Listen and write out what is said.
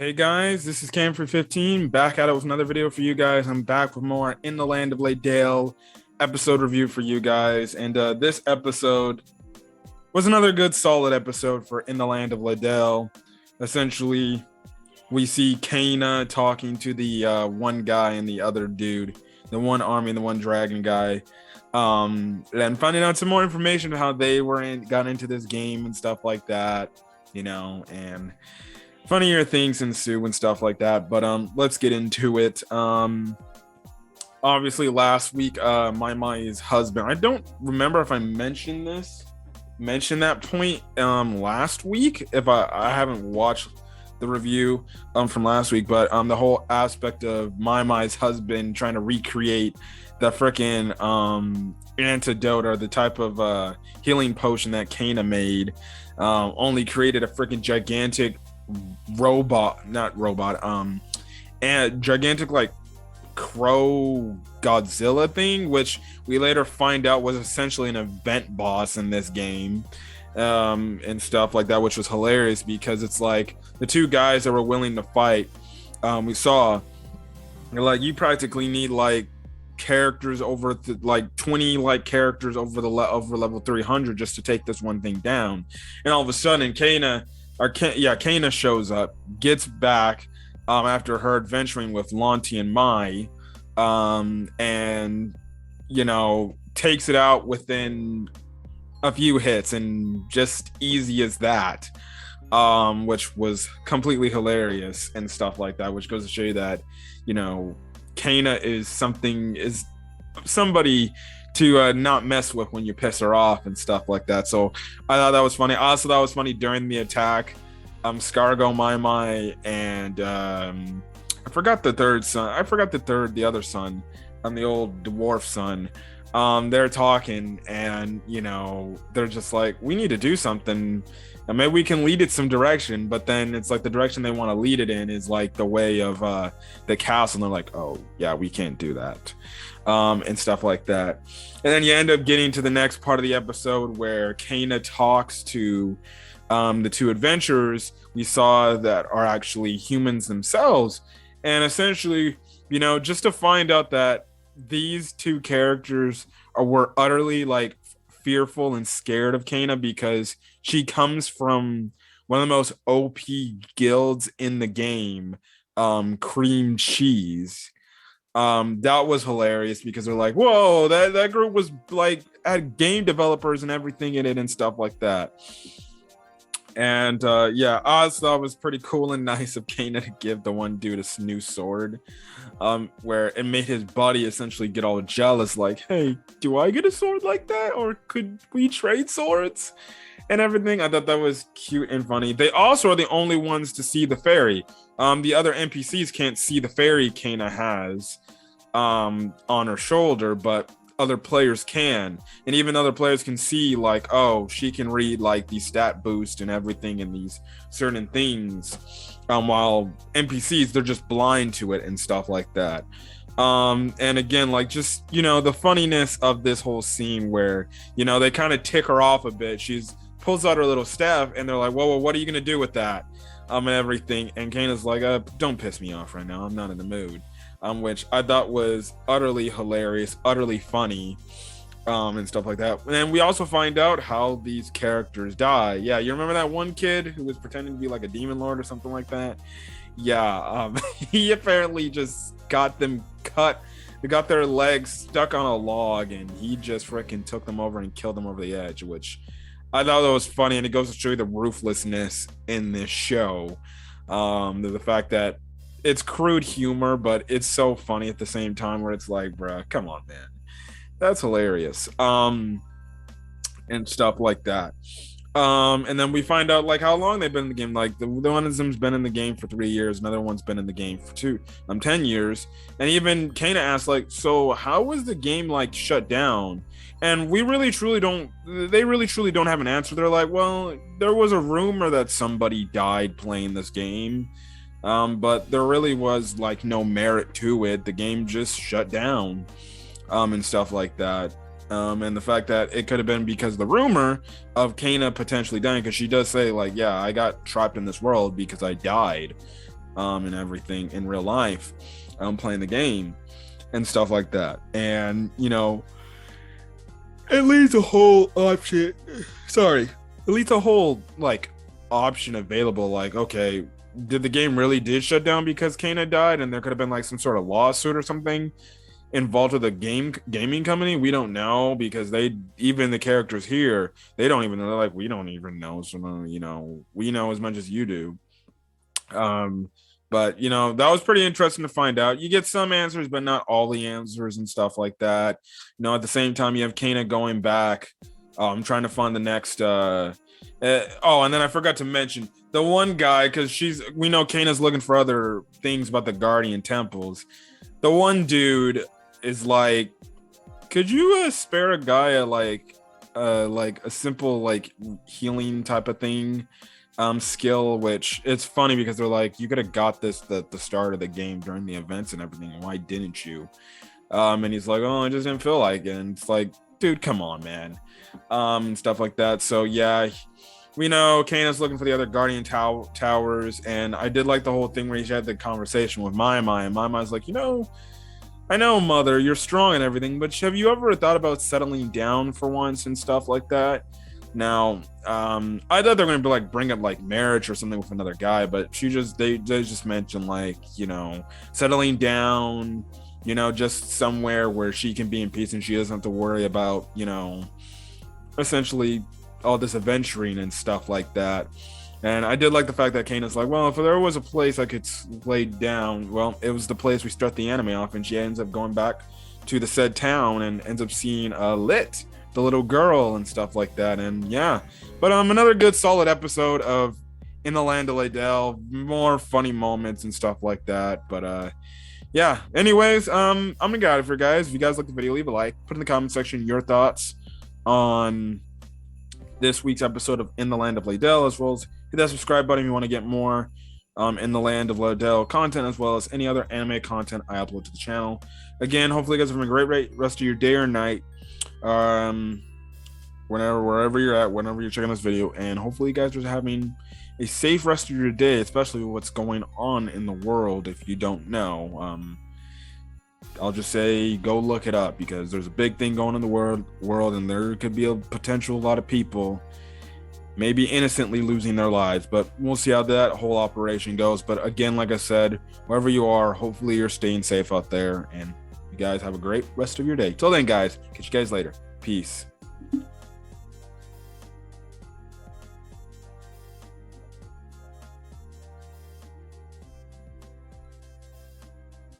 Hey guys, this is Cam for 15, back at it with another video for you guys. I'm back with more In the Land of Leadale episode review for you guys. And this episode was another good solid episode for In the Land of Leadale. Essentially, we see Cayna talking to the one guy and the other dude, the one army and the one dragon guy. And finding out some more information on how they got into this game and stuff like that, and funnier things ensue and stuff like that. But let's get into it. Obviously last week, Mai's husband, I don't remember if I mentioned that point last week, if I haven't watched the review from last week, but the whole aspect of Mai's husband trying to recreate the freaking antidote or the type of healing potion that Cayna made, only created a freaking gigantic and gigantic like crow Godzilla thing, which we later find out was essentially an event boss in this game, and stuff like that, which was hilarious because it's like the two guys that were willing to fight, we saw like you practically need like characters over like 20 like characters over level 300 just to take this one thing down. And all of a sudden Cayna shows up, gets back after her adventuring with Lanti and Mai, and takes it out within a few hits, and just easy as that, which was completely hilarious and stuff like that, which goes to show you that Cayna is somebody to not mess with when you piss her off and stuff like that. So I thought that was funny. Also, that was funny during the attack. Scargo, Mai, and I forgot the third son. The other son, the old dwarf son. They're talking, and they're just like, we need to do something. And maybe we can lead it some direction, but then it's like the direction they want to lead it in is like the way of the castle, and they're like, oh yeah, we can't do that, and stuff like that. And then you end up getting to the next part of the episode where Cayna talks to the two adventurers we saw that are actually humans themselves, and essentially, just to find out that these two characters were utterly like fearful and scared of Cayna because she comes from one of the most OP guilds in the game, Cream Cheese. That was hilarious because they're like, whoa, that group was like had game developers and everything in it and stuff like that. And I thought it was pretty cool and nice of Cayna to give the one dude a new sword, where it made his buddy essentially get all jealous, like, hey, do I get a sword like that, or could we trade swords and everything? I thought that was cute and funny. They also are the only ones to see the fairy. The other NPCs can't see the fairy Cayna has on her shoulder, but other players can, and even other players can see like, oh, she can read like the stat boost and everything and these certain things, while NPCs, they're just blind to it and stuff like that. And again, like, just the funniness of this whole scene where they kind of tick her off a bit. She's pulls out her little staff and they're like, whoa, what are you gonna do with that, and everything, and Cayna's like, don't piss me off right now, I'm not in the mood. Which I thought was utterly hilarious, utterly funny, and stuff like that. And then we also find out how these characters die. Yeah, you remember that one kid who was pretending to be like a demon lord or something like that? Yeah, he apparently just got them cut. They got their legs stuck on a log, and he just freaking took them over and killed them over the edge, which I thought that was funny. And it goes to show you the ruthlessness in this show. The fact that it's crude humor, but it's so funny at the same time, where it's like, bruh, come on, man, that's hilarious, and stuff like that. And then we find out like how long they've been in the game. Like the one of them's been in the game for 3 years, another one's been in the game for 10 years. And even Cayna asked, like, so how was the game like shut down? And they really truly don't have an answer. They're like, well, there was a rumor that somebody died playing this game, but there really was like no merit to it. The game just shut down, and stuff like that. And the fact that it could have been because of the rumor of Cayna potentially dying, because she does say like, yeah, I got trapped in this world because I died, and everything in real life, playing the game and stuff like that. And it leaves a whole option. Sorry, it leaves a whole like option available. Like, okay, did the game really did shut down because Cayna died, and there could have been like some sort of lawsuit or something involved with the gaming company? We don't know, because even the characters here, they don't even know. They're like, we don't even know. So we know as much as you do. But that was pretty interesting to find out. You get some answers, but not all the answers and stuff like that. At the same time, you have Cayna going back. I'm trying to find the next. And then I forgot to mention the one guy, because we know Cayna's looking for other things about the Guardian temples. The one dude is like, could you spare a guy like a simple like healing type of thing skill? Which it's funny because they're like, you could have got this at the start of the game during the events and everything. Why didn't you? And he's like, oh, I just didn't feel like it. And it's like, dude, come on, man. And stuff like that. So yeah, we know Cayna's looking for the other Guardian towers, and I did like the whole thing where he had the conversation with Mai, and Mai's like, I know, Mother, you're strong and everything, but have you ever thought about settling down for once and stuff like that? Now, I thought they were gonna be like bring up like marriage or something with another guy, but they just mentioned like, settling down, just somewhere where she can be in peace and she doesn't have to worry about, essentially all this adventuring and stuff like that. And I did like the fact that Cayna's like, well, if there was a place I could lay down, well, it was the place we start the anime off, and she ends up going back to the said town and ends up seeing Lit, the little girl, and stuff like that. And yeah, but another good solid episode of In the Land of Leadale, more funny moments and stuff like that. But yeah, anyways, I'm gonna get out of here, guys. If you guys like the video, leave a like, put in the comment section your thoughts on this week's episode of In the Land of Leadale, as well as hit that subscribe button if you want to get more In the Land of Leadale content, as well as any other anime content I upload to the channel. Again, hopefully you guys are having a great rest of your day or night, wherever you're at, whenever you're checking this video, and hopefully you guys are having a safe rest of your day, especially with what's going on in the world. If you don't know, I'll just say go look it up, because there's a big thing going on in the world, and there could be a lot of people maybe innocently losing their lives, but we'll see how that whole operation goes. But again, like I said, wherever you are, hopefully you're staying safe out there, and you guys have a great rest of your day. Till then, guys, catch you guys later. Peace.